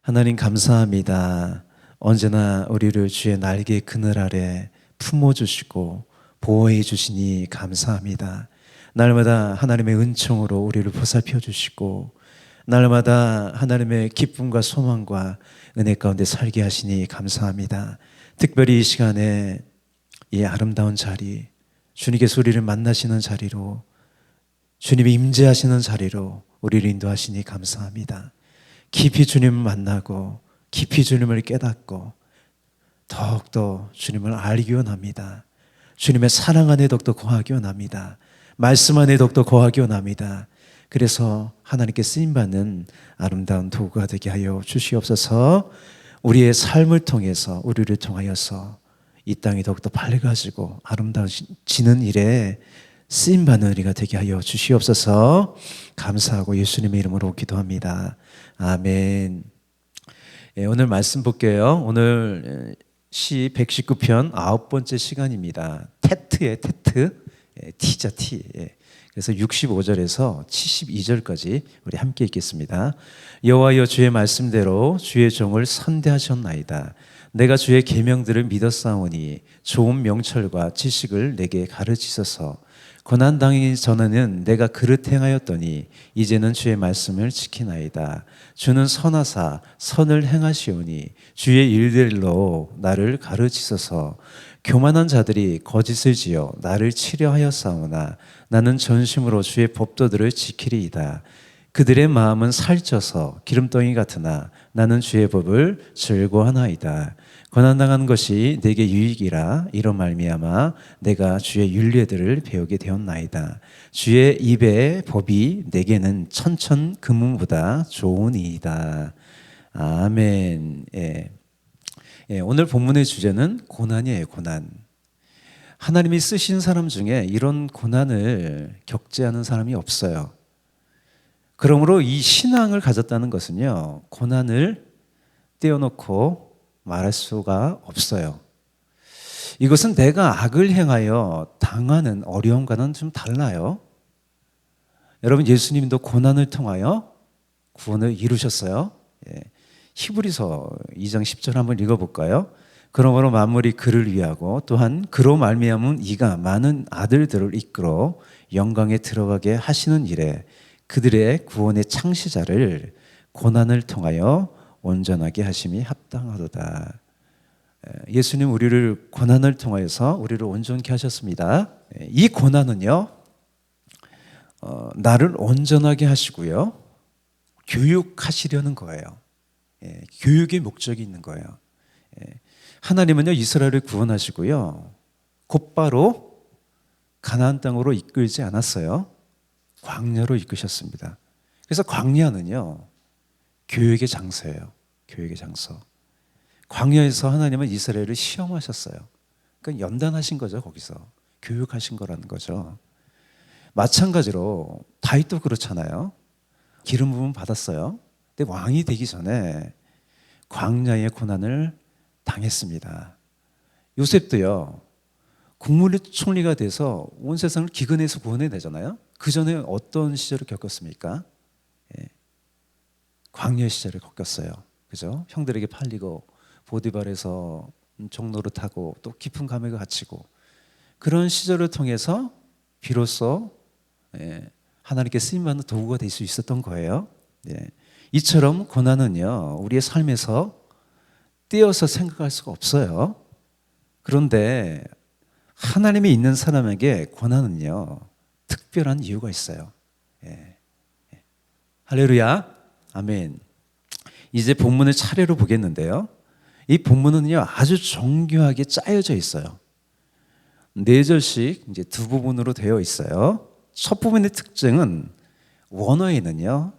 하나님 감사합니다. 언제나 우리를 주의 날개 그늘 아래 품어주시고 보호해 주시니 감사합니다. 날마다 하나님의 은총으로 우리를 보살펴 주시고 날마다 하나님의 기쁨과 소망과 은혜 가운데 살게 하시니 감사합니다. 특별히 이 시간에 이 아름다운 자리, 주님께서 우리를 만나시는 자리로, 주님이 임재하시는 자리로 우리를 인도하시니 감사합니다. 깊이 주님을 만나고 깊이 주님을 깨닫고 더욱더 주님을 알기 원합니다. 주님의 사랑 안에 더욱더 거하기 원합니다. 말씀 안에 더욱더 거하기 원합니다. 그래서 하나님께 쓰임받는 아름다운 도구가 되게 하여 주시옵소서. 우리의 삶을 통해서, 우리를 통하여서 이 땅이 더욱더 밝아지고 아름다워지는 일에 쓰임받는 우리가 되게 하여 주시옵소서. 감사하고 예수님의 이름으로 기도합니다. 아멘. 오늘 말씀 볼게요. 오늘 시 119편 9번째 시간입니다. 테트의 테트, T자 T. 그래서 65절에서 72절까지 우리 함께 읽겠습니다. 여호와여, 주의 말씀대로 주의 종을 선대하셨나이다. 내가 주의 계명들을 믿었사오니 좋은 명철과 지식을 내게 가르치소서. 고난당하기 전에는 내가 그릇 행하였더니 이제는 주의 말씀을 지키나이다. 주는 선하사 선을 행하시오니 주의 일들로 나를 가르치소서. 교만한 자들이 거짓을 지어 나를 치려하였사오나 나는 전심으로 주의 법도들을 지키리이다. 그들의 마음은 살쪄서 기름덩이 같으나 나는 주의 법을 즐거워하나이다. 고난당한 것이 내게 유익이라. 이로 말미암아 내가 주의 율례들을 배우게 되었나이다. 주의 입의 법이 내게는 천천 금은보다 좋으니이다. 아멘. 오늘 본문의 주제는 고난이에요. 고난. 하나님이 쓰신 사람 중에 이런 고난을 겪지 않은 사람이 없어요. 그러므로 이 신앙을 가졌다는 것은요, 고난을 떼어놓고 말할 수가 없어요. 이것은 내가 악을 행하여 당하는 어려움과는 좀 달라요. 여러분, 예수님도 고난을 통하여 구원을 이루셨어요. 히브리서 2장 10절 한번 읽어볼까요? 그러므로 만물이 그를 위하고 또한 그로 말미암은 이가 많은 아들들을 이끌어 영광에 들어가게 하시는 일에 그들의 구원의 창시자를 고난을 통하여 온전하게 하심이 합당하도다. 예수님 우리를 고난을 통하여서 우리를 온전케 하셨습니다. 이 고난은요, 나를 온전하게 하시고요, 교육하시려는 거예요. 교육의 목적이 있는 거예요. 하나님은요, 이스라엘을 구원하시고요, 곧바로 가나안 땅으로 이끌지 않았어요. 광야로 이끄셨습니다. 그래서 광야는요, 교육의 장소예요. 교육의 장소. 광야에서 하나님은 이스라엘을 시험하셨어요. 그러니까 연단하신 거죠. 거기서 교육하신 거라는 거죠. 마찬가지로 다윗도 그렇잖아요. 기름 부음 받았어요. 근데 왕이 되기 전에 광야의 고난을 당했습니다. 요셉도요, 국무총리가 돼서 온 세상을 기근에서 구원해야 되잖아요. 그 전에 어떤 시절을 겪었습니까? 광야 시절을 겪었어요. 그죠? 형들에게 팔리고 보디발에서 종노릇하고 또 깊은 감옥에 갇히고 그런 시절을 통해서 비로소 하나님께 쓰임받는 도구가 될 수 있었던 거예요. 이처럼 고난은요, 우리의 삶에서 떼어서 생각할 수가 없어요. 그런데 하나님이 있는 사람에게 고난은요, 특별한 이유가 있어요. 할렐루야. 아멘. 이제 본문을 차례로 보겠는데요. 이 본문은요, 아주 정교하게 짜여져 있어요. 4절씩 이제 두 부분으로 되어 있어요. 첫 부분의 특징은 원어에는요,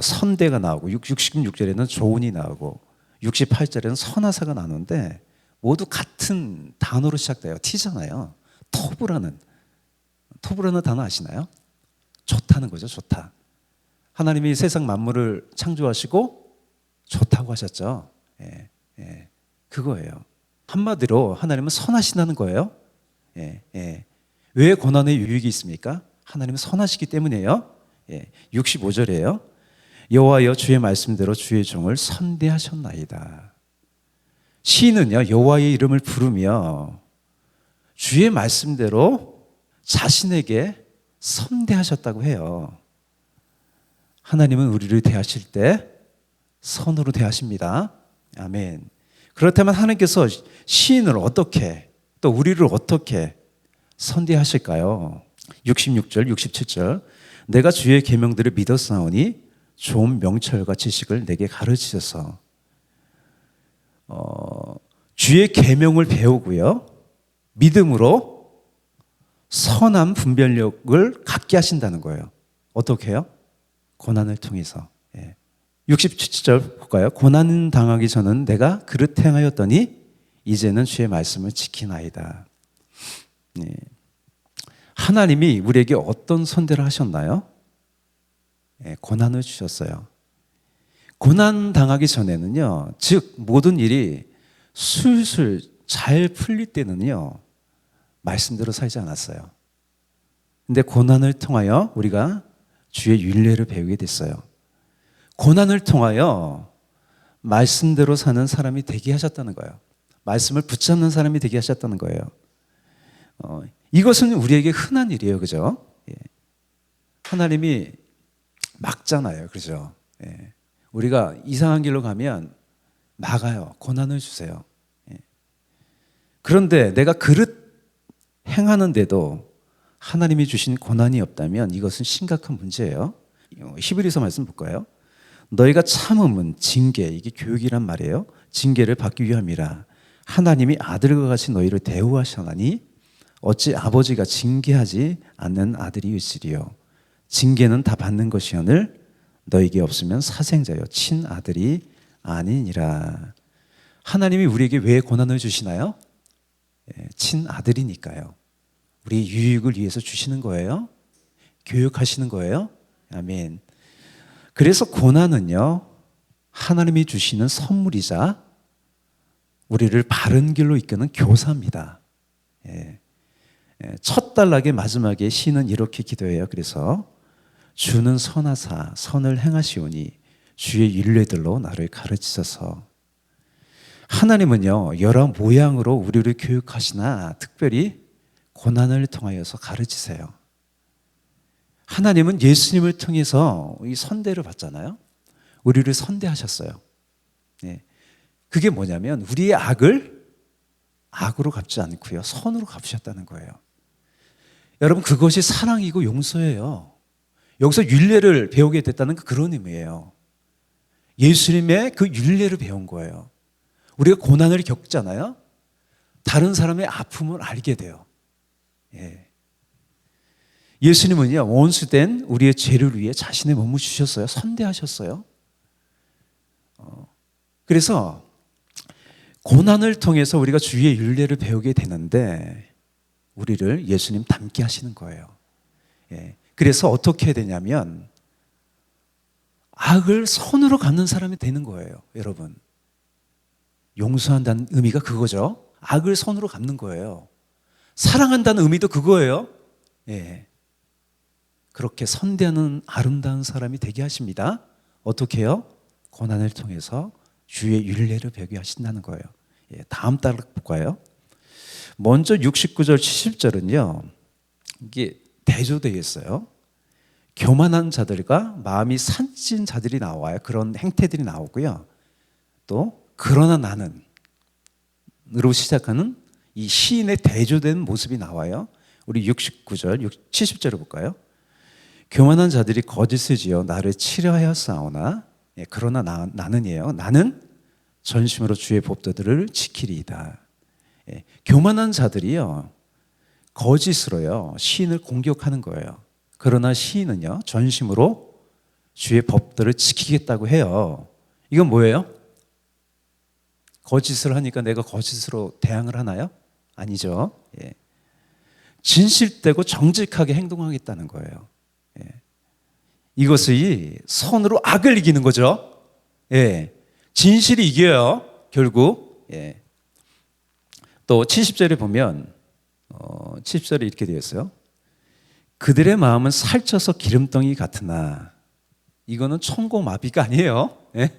선대가 나오고 66절에는 조은이 나오고 68절에는 선하사가 나오는데 모두 같은 단어로 시작돼요. T잖아요. 토브라는 단어 아시나요? 좋다는 거죠. 좋다. 하나님이 세상 만물을 창조하시고 좋다고 하셨죠. 그거예요. 한마디로 하나님은 선하시다는 거예요. 왜 고난의 유익이 있습니까? 하나님은 선하시기 때문이에요. 65절이에요. 여호와여 주의 말씀대로 주의 종을 선대하셨나이다. 시인은요 여호와의 이름을 부르며 주의 말씀대로 자신에게 선대하셨다고 해요. 하나님은 우리를 대하실 때 선으로 대하십니다. 아멘. 그렇다면 하나님께서 시인을 어떻게 또 우리를 어떻게 선대하실까요? 66절 67절 내가 주의 계명들을 믿었사오니 좋은 명철과 지식을 내게 가르치셔서 주의 계명을 배우고요 믿음으로 선한 분별력을 갖게 하신다는 거예요. 어떻게 해요? 고난을 통해서. 67절 볼까요? 고난 당하기 전은 내가 그릇 행하였더니 이제는 주의 말씀을 지키나이다. 하나님이 우리에게 어떤 선대를 하셨나요? 고난을 주셨어요. 고난 당하기 전에는요, 즉 모든 일이 술술 잘 풀릴 때는요, 말씀대로 살지 않았어요. 근데 고난을 통하여 우리가 주의 율례를 배우게 됐어요. 고난을 통하여 말씀대로 사는 사람이 되게 하셨다는 거예요. 말씀을 붙잡는 사람이 되게 하셨다는 거예요. 이것은 우리에게 흔한 일이에요. 그죠? 하나님이 막잖아요. 그죠? 우리가 이상한 길로 가면 막아요. 고난을 주세요. 그런데 내가 그릇 행하는데도 하나님이 주신 고난이 없다면 이것은 심각한 문제예요. 히브리서 말씀 볼까요? 너희가 참음은 징계, 이게 교육이란 말이에요. 징계를 받기 위함이라. 하나님이 아들과 같이 너희를 대우하시나니 어찌 아버지가 징계하지 않는 아들이 있으리요. 징계는 다 받는 것이오늘 너에게 없으면 사생자요 친아들이 아니니라. 하나님이 우리에게 왜 고난을 주시나요? 친아들이니까요. 우리 유익을 위해서 주시는 거예요. 교육하시는 거예요. 아멘. 그래서 고난은요 하나님이 주시는 선물이자 우리를 바른 길로 이끄는 교사입니다. 첫 단락의 마지막에 시는 이렇게 기도해요. 그래서 주는 선하사 선을 행하시오니 주의 율례들로 나를 가르치소서. 하나님은요 여러 모양으로 우리를 교육하시나 특별히 고난을 통하여서 가르치세요. 하나님은 예수님을 통해서 이 선대를 받잖아요. 우리를 선대하셨어요. 그게 뭐냐면 우리의 악을 악으로 갚지 않고요 선으로 갚으셨다는 거예요. 여러분 그것이 사랑이고 용서예요. 여기서 율례를 배우게 됐다는 그런 의미예요. 예수님의 그 율례를 배운 거예요. 우리가 고난을 겪잖아요. 다른 사람의 아픔을 알게 돼요. 예수님은요 원수된 우리의 죄를 위해 자신의 몸을 주셨어요. 선대하셨어요. 그래서 고난을 통해서 우리가 주의 율례를 배우게 되는데 우리를 예수님 닮게 하시는 거예요. 그래서 어떻게 해야 되냐면 악을 선으로 갚는 사람이 되는 거예요. 여러분 용서한다는 의미가 그거죠. 악을 선으로 갚는 거예요. 사랑한다는 의미도 그거예요. 그렇게 선대하는 아름다운 사람이 되게 하십니다. 어떻게 해요? 고난을 통해서 주의 율례를 배우게 하신다는 거예요. 다음 단락 볼까요? 먼저 69절 70절은요 이게 대조되어 있어요. 교만한 자들과 마음이 산찐 자들이 나와요. 그런 행태들이 나오고요. 또 그러나 나는 으로 시작하는 이 시인의 대조된 모습이 나와요. 우리 69절 70절을 볼까요? 교만한 자들이 거짓을 지어 나를 치려하였사오나 그러나 나는이에요. 나는 전심으로 주의 법도들을 지키리이다. 교만한 자들이요 거짓으로요 시인을 공격하는 거예요. 그러나 시인은요 전심으로 주의 법도를 지키겠다고 해요. 이건 뭐예요? 거짓을 하니까 내가 거짓으로 대항을 하나요? 아니죠. 진실되고 정직하게 행동하겠다는 거예요. 이것이 선으로 악을 이기는 거죠. 진실이 이겨요. 결국. 또 70절에 보면 70절에 이렇게 되어 있어요. 그들의 마음은 살쪄서 기름덩이 같으나 이거는 천고마비가 아니에요. 예?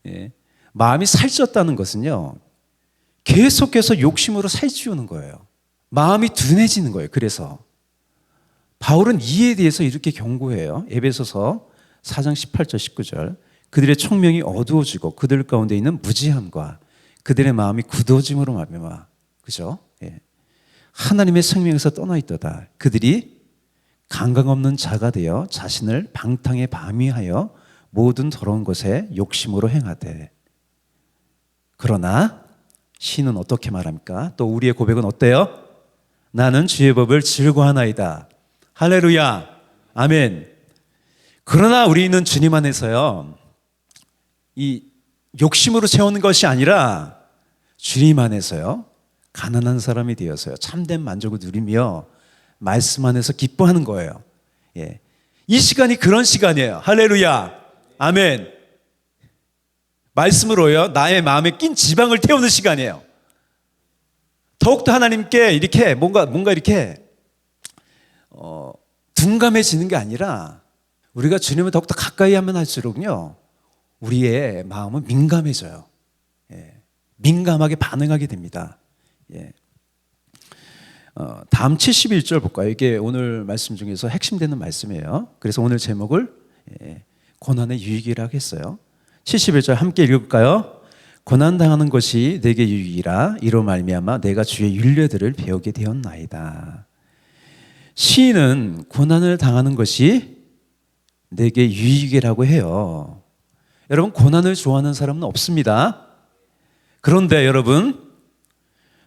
예. 마음이 살쪘다는 것은요, 계속해서 욕심으로 살찌우는 거예요. 마음이 둔해지는 거예요. 그래서 바울은 이에 대해서 이렇게 경고해요. 에베소서 4장 18절 19절. 그들의 총명이 어두워지고 그들 가운데 있는 무지함과 그들의 마음이 굳어짐으로 말미암아, 그죠? 예. 하나님의 생명에서 떠나 있도다. 그들이 감각 없는 자가 되어 자신을 방탕에 밤이하여 모든 더러운 것에 욕심으로 행하되. 그러나 시는 어떻게 말합니까? 또 우리의 고백은 어때요? 나는 주의 법을 즐거워하나이다. 할렐루야, 아멘. 그러나 우리는 주님 안에서요, 이 욕심으로 채우는 것이 아니라 주님 안에서요, 가난한 사람이 되어서요, 참된 만족을 누리며 말씀 안에서 기뻐하는 거예요. 예. 이 시간이 그런 시간이에요. 할렐루야, 아멘. 말씀으로요, 나의 마음에 낀 지방을 태우는 시간이에요. 더욱더 하나님께 이렇게 뭔가 이렇게 둔감해지는 게 아니라 우리가 주님을 더욱더 가까이 하면 할수록요, 우리의 마음은 민감해져요. 예. 민감하게 반응하게 됩니다. 예. 다음 71절 볼까요? 이게 오늘 말씀 중에서 핵심되는 말씀이에요. 그래서 오늘 제목을 고난의 유익이라고 했어요. 71절 함께 읽을까요? 고난당하는 것이 내게 유익이라 이로 말미암아 내가 주의 윤례들을 배우게 되었나이다. 시인은 고난을 당하는 것이 내게 유익이라고 해요. 여러분, 고난을 좋아하는 사람은 없습니다. 그런데 여러분,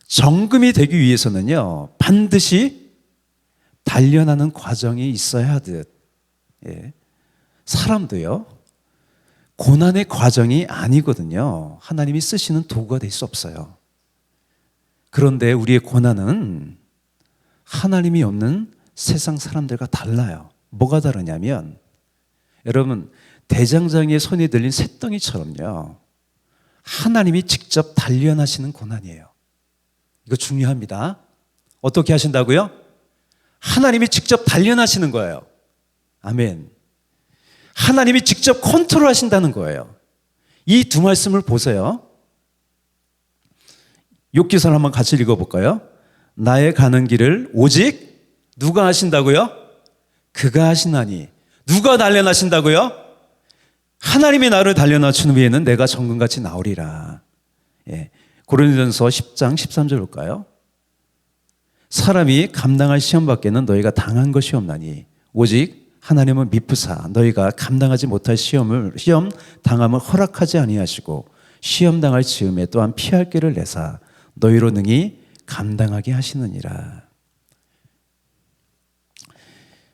정금이 되기 위해서는요, 반드시 단련하는 과정이 있어야 하듯, 예. 사람도요, 고난의 과정이 아니거든요, 하나님이 쓰시는 도구가 될 수 없어요. 그런데 우리의 고난은 하나님이 없는 세상 사람들과 달라요. 뭐가 다르냐면, 여러분, 대장장이의 손에 들린 쇳덩이처럼요, 하나님이 직접 단련하시는 고난이에요. 이거 중요합니다. 어떻게 하신다고요? 하나님이 직접 단련하시는 거예요. 아멘. 하나님이 직접 컨트롤하신다는 거예요. 이 두 말씀을 보세요. 욥기서를 한번 같이 읽어볼까요? 나의 가는 길을 오직 누가 하신다고요? 그가 하시나니. 누가 단련하신다고요? 하나님이 나를 단련하신 후에는 내가 정금같이 나오리라. 예. 고린도전서 10장 13절 볼까요? 사람이 감당할 시험 밖에는 너희가 당한 것이 없나니 오직 하나님은 미쁘사 너희가 감당하지 못할 시험 당함을 허락하지 아니하시고 시험 당할 즈음에 또한 피할 길을 내사 너희로 능히 감당하게 하시느니라.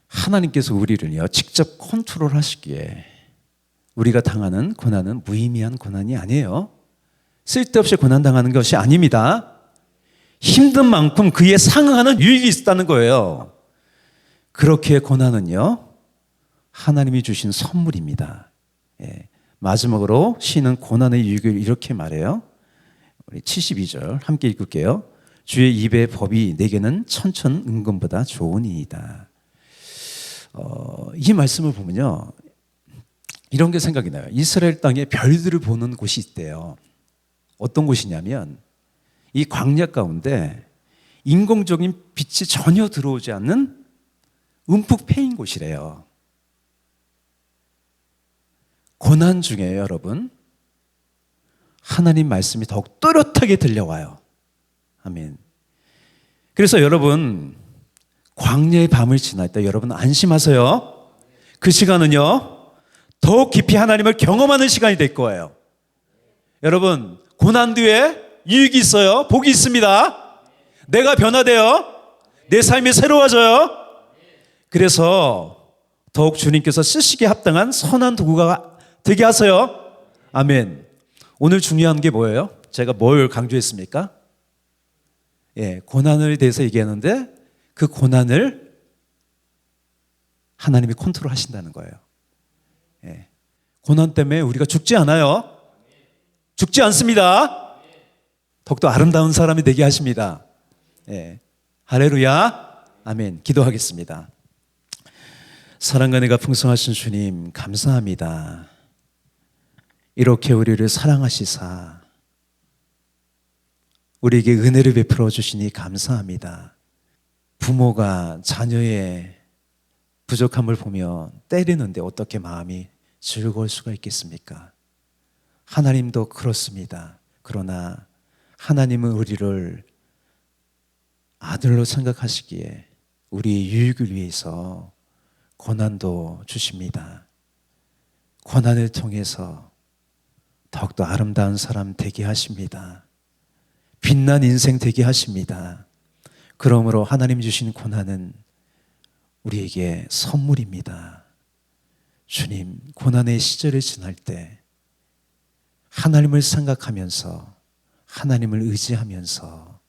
하나님께서 우리를요, 직접 컨트롤하시기에 우리가 당하는 고난은 무의미한 고난이 아니에요. 쓸데없이 고난당하는 것이 아닙니다. 힘든 만큼 그에 상응하는 유익이 있다는 거예요. 그렇게 고난은요, 하나님이 주신 선물입니다. 예. 마지막으로 시는 고난의 유익을 이렇게 말해요. 우리 72절 함께 읽을게요. 주의 입의 법이 내게는 천천은금보다 좋으니이다. 이 말씀을 보면요, 이런 게 생각이 나요. 이스라엘 땅에 별들을 보는 곳이 있대요. 어떤 곳이냐면 이 광야 가운데 인공적인 빛이 전혀 들어오지 않는 움푹 패인 곳이래요. 고난 중에 여러분, 하나님 말씀이 더욱 또렷하게 들려와요. 아멘. 그래서 여러분, 광야의 밤을 지날 때 여러분 안심하세요. 그 시간은요, 더욱 깊이 하나님을 경험하는 시간이 될 거예요. 여러분, 고난 뒤에 유익이 있어요. 복이 있습니다. 내가 변화돼요. 내 삶이 새로워져요. 그래서 더욱 주님께서 쓰시기에 합당한 선한 도구가 되게 하세요. 아멘. 오늘 중요한 게 뭐예요? 제가 뭘 강조했습니까? 예, 고난에 대해서 얘기하는데 그 고난을 하나님이 컨트롤 하신다는 거예요. 예, 고난 때문에 우리가 죽지 않아요. 죽지 않습니다. 더욱더 아름다운 사람이 되게 하십니다. 예. 할렐루야. 아멘. 기도하겠습니다. 사랑과 은혜가 풍성하신 주님 감사합니다. 이렇게 우리를 사랑하시사 우리에게 은혜를 베풀어 주시니 감사합니다. 부모가 자녀의 부족함을 보며 때리는데 어떻게 마음이 즐거울 수가 있겠습니까? 하나님도 그렇습니다. 그러나 하나님은 우리를 아들로 생각하시기에 우리의 유익을 위해서 고난도 주십니다. 고난을 통해서 더욱더 아름다운 사람 되게 하십니다. 빛난 인생 되게 하십니다. 그러므로 하나님 주신 고난은 우리에게 선물입니다. 주님, 고난의 시절을 지날 때 하나님을 생각하면서 하나님을 의지하면서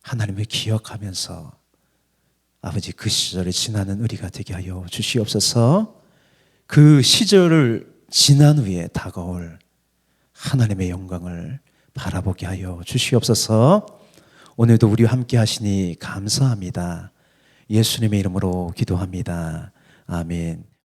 하나님을 기억하면서 아버지 그 시절을 지나는 우리가 되게 하여 주시옵소서. 그 시절을 지난 후에 다가올 하나님의 영광을 바라보게 하여 주시옵소서. 오늘도 우리와 함께 하시니 감사합니다. 예수님의 이름으로 기도합니다. 아멘.